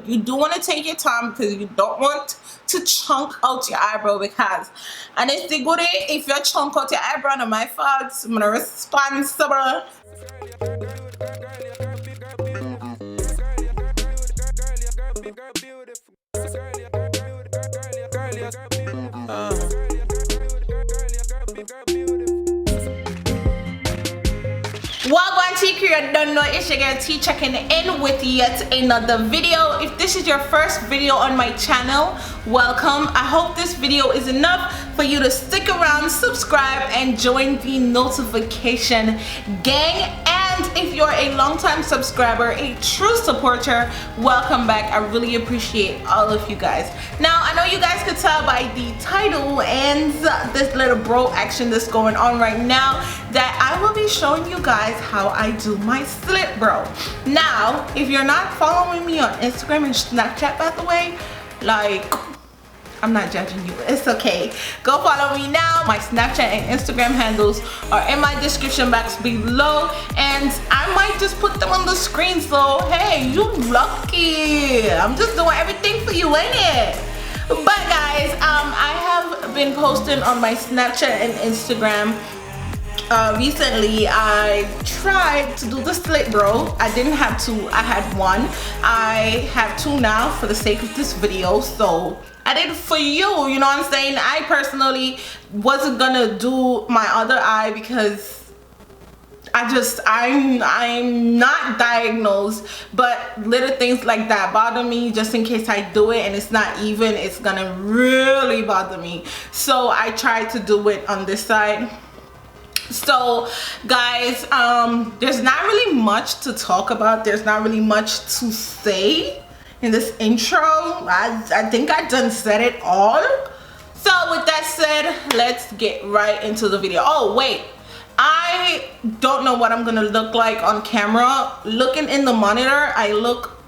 but you do want to take your time because you don't want to chunk out your eyebrow, because and it's the good if you chunk out your eyebrow, no my fault, I'm responsible. Welcome to Create. Don't know it's your girl T checking in with yet another video. If this is your first video on my channel, welcome. I hope this video is enough for you to stick around, subscribe, and join the notification gang. And if you're a long-time subscriber, a true supporter, welcome back. I really appreciate all of you guys. Now, I know you guys could tell by the title and this little bro action that's going on right now that I will be showing you guys how I do my slit bro. Now, if you're not following me on Instagram and Snapchat, by the way, like, I'm not judging you, it's okay. Go follow me now. My Snapchat and Instagram handles are in my description box below, and I might just put them on the screen, so hey, you lucky. I'm just doing everything for you, ain't it? But guys, I have been posting on my Snapchat and Instagram. Recently I tried to do the slit bro. I didn't have two, I had one. I have two now for the sake of this video, so I did it for you, you know what I'm saying? I personally wasn't gonna do my other eye because I'm not diagnosed, but little things like that bother me. Just in case I do it and it's not even, it's gonna really bother me. So I tried to do it on this side. So guys, there's not really much to talk about. There's not really much to say in this intro. I think I done said it all. So with that said, let's get right into the video. Oh wait, I don't know what I'm gonna look like on camera. Looking in the monitor, I look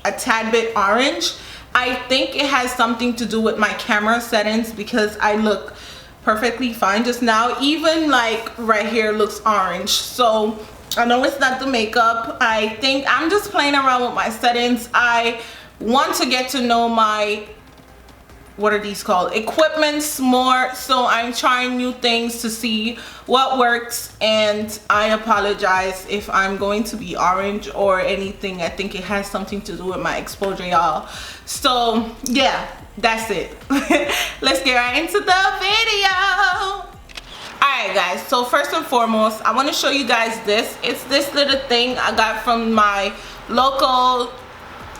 a tad bit orange. I think it has something to do with my camera settings because I look perfectly fine just now. Even like right here looks orange, so I know it's not the makeup. I think I'm just playing around with my settings. I want to get to know my, what are these called, equipments more, so I'm trying new things to see what works. And I apologize if I'm going to be orange or anything. I think it has something to do with my exposure, y'all. So yeah, that's it. Let's get right into the video. Alright guys, so first and foremost, I want to show you guys this. It's this little thing I got from my local,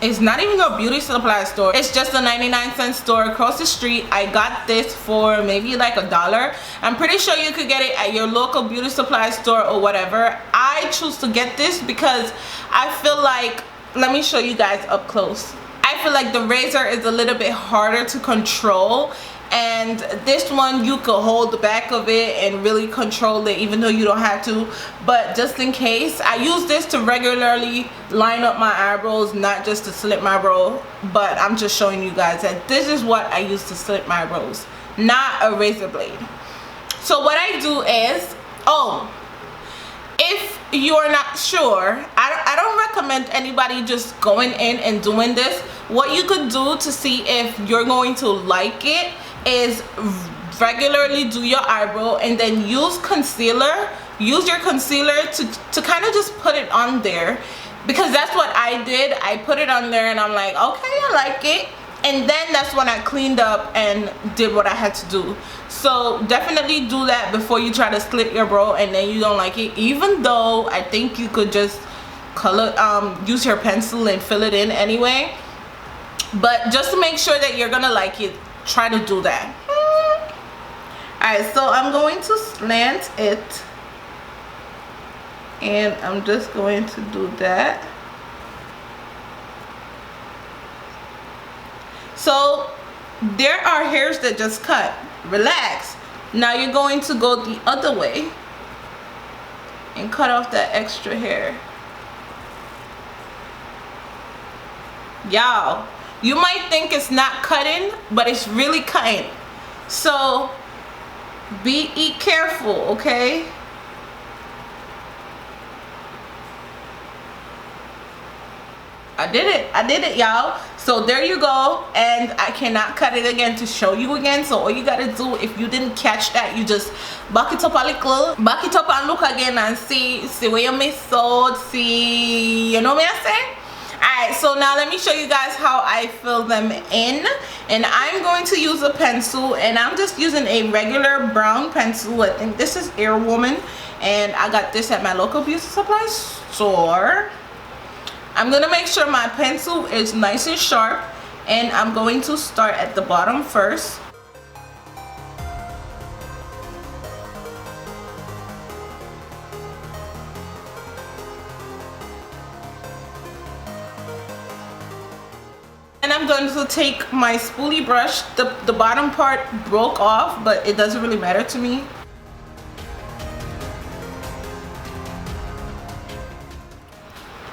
it's not even a beauty supply store, it's just a 99-cent store across the street. I got this for maybe like $1. I'm pretty sure you could get it at your local beauty supply store or whatever. I choose to get this because I feel like, let me show you guys up close. I feel like the razor is a little bit harder to control, and this one you could hold the back of it and really control it, even though you don't have to. But just in case, I use this to regularly line up my eyebrows, not just to slit my brow. But I'm just showing you guys that this is what I use to slit my brows, not a razor blade. So what I do is, if you're not sure, I don't recommend anybody just going in and doing this. What you could do to see if you're going to like it is regularly do your eyebrow and then use concealer. Use your concealer to kind of just put it on there, because that's what I did. I put it on there and I'm like, okay, I like it. And then that's when I cleaned up and did what I had to do. So definitely do that before you try to slit your brow and then you don't like it. Even though I think you could just color, use your pencil and fill it in anyway. But just to make sure that you're gonna like it, try to do that. Alright, so I'm going to slant it. And I'm just going to do that. So there are hairs that just cut. Relax. Now you're going to go the other way and cut off that extra hair. Y'all, you might think it's not cutting, but it's really cutting. So be careful, okay? I did it, y'all. So there you go, and I cannot cut it again to show you again. So all you gotta do, if you didn't catch that, you just back it up a little, back it up and look again and see where you missed out, see, you know what I'm saying? Alright, so now let me show you guys how I fill them in. And I'm going to use a pencil, and I'm just using a regular brown pencil. I think this is Airwoman, and I got this at my local beauty supply store. I'm gonna make sure my pencil is nice and sharp, and I'm going to start at the bottom first. And I'm going to take my spoolie brush. The bottom part broke off, but it doesn't really matter to me.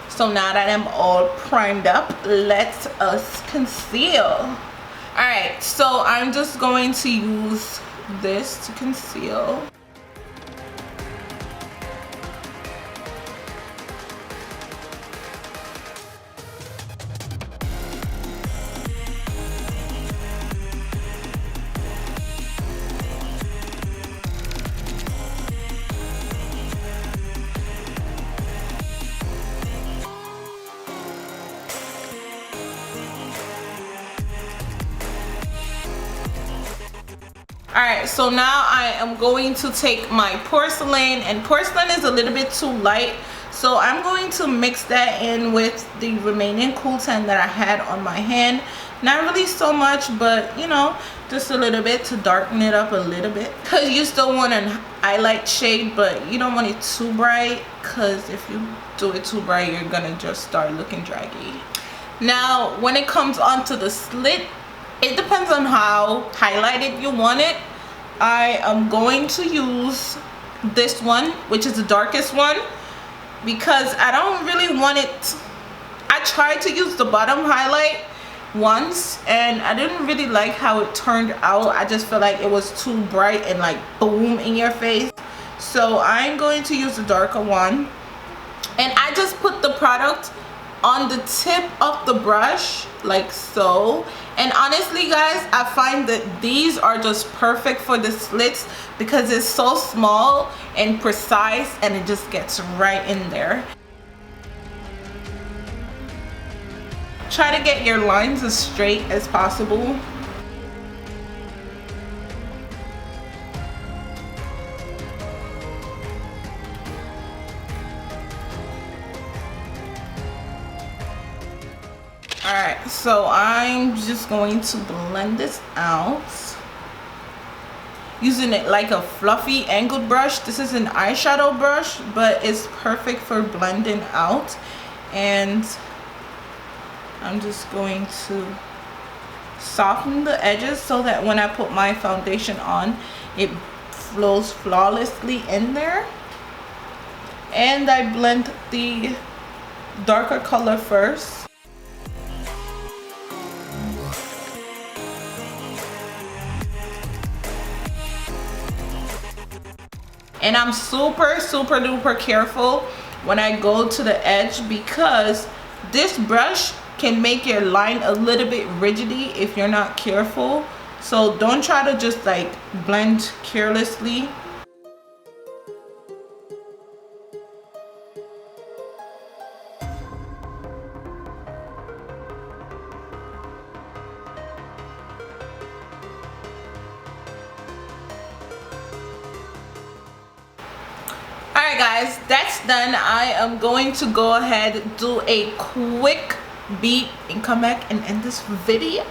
So now that I'm all primed up, let us conceal. Alright, so I'm just going to use this to conceal. Alright, so now I am going to take my porcelain, and porcelain is a little bit too light, so I'm going to mix that in with the remaining cool tan that I had on my hand. Not really so much, but you know, just a little bit to darken it up a little bit, because you still want an highlight shade, but you don't want it too bright, because if you do it too bright, you're gonna just start looking draggy. Now when it comes onto the slit, it depends on how highlighted you want it. I am going to use this one, which is the darkest one, because I don't really want it. I tried to use the bottom highlight once, and I didn't really like how it turned out. I just felt like it was too bright and like boom in your face. So I'm going to use the darker one, and I just put the product on the tip of the brush like so. And honestly guys, I find that these are just perfect for the slits because it's so small and precise, and it just gets right in there. Try to get your lines as straight as possible. Alright, so I'm just going to blend this out using it like a fluffy angled brush. This is an eyeshadow brush, but it's perfect for blending out. And I'm just going to soften the edges so that when I put my foundation on, it flows flawlessly in there. And I blend the darker color first. And I'm super duper careful when I go to the edge, because this brush can make your line a little bit rigidy if you're not careful. So don't try to just like blend carelessly. Alright guys, that's done. I am going to go ahead, do a quick beat, and come back and end this video.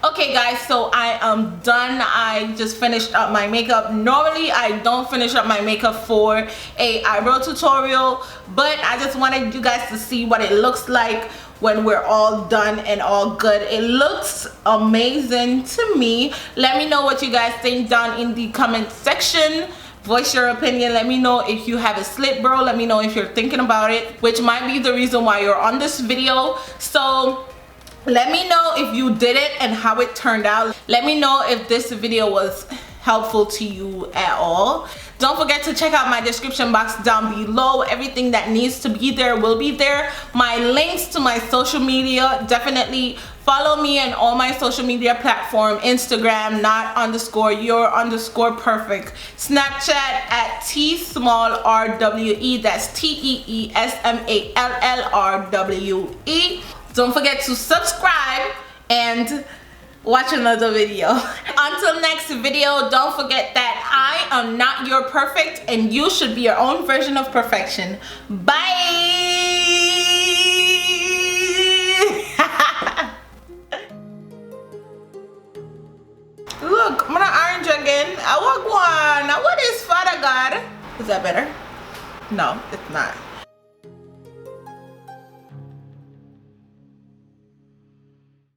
Okay guys, so I am done. I just finished up my makeup. Normally I don't finish up my makeup for a eyebrow tutorial, but I just wanted you guys to see what it looks like when we're all done and all good. It looks amazing to me. Let me know what you guys think down in the comment section. Voice your opinion. Let me know if you have a slit brow. Let me know if you're thinking about it, which might be the reason why you're on this video. So let me know if you did it and how it turned out. Let me know if this video was helpful to you at all. Don't forget to check out my description box down below. Everything that needs to be there will be there. My links to my social media, definitely follow me on all my social media platform. Instagram, not_your_perfect. Snapchat at TSmallRWE. That's TEESMALLRWE. Don't forget to subscribe and watch another video. Until next video, don't forget that I am not your perfect and you should be your own version of perfection. Bye. Look, I'm gonna orange again. I want one. What is Father God? Is that better? No, it's not.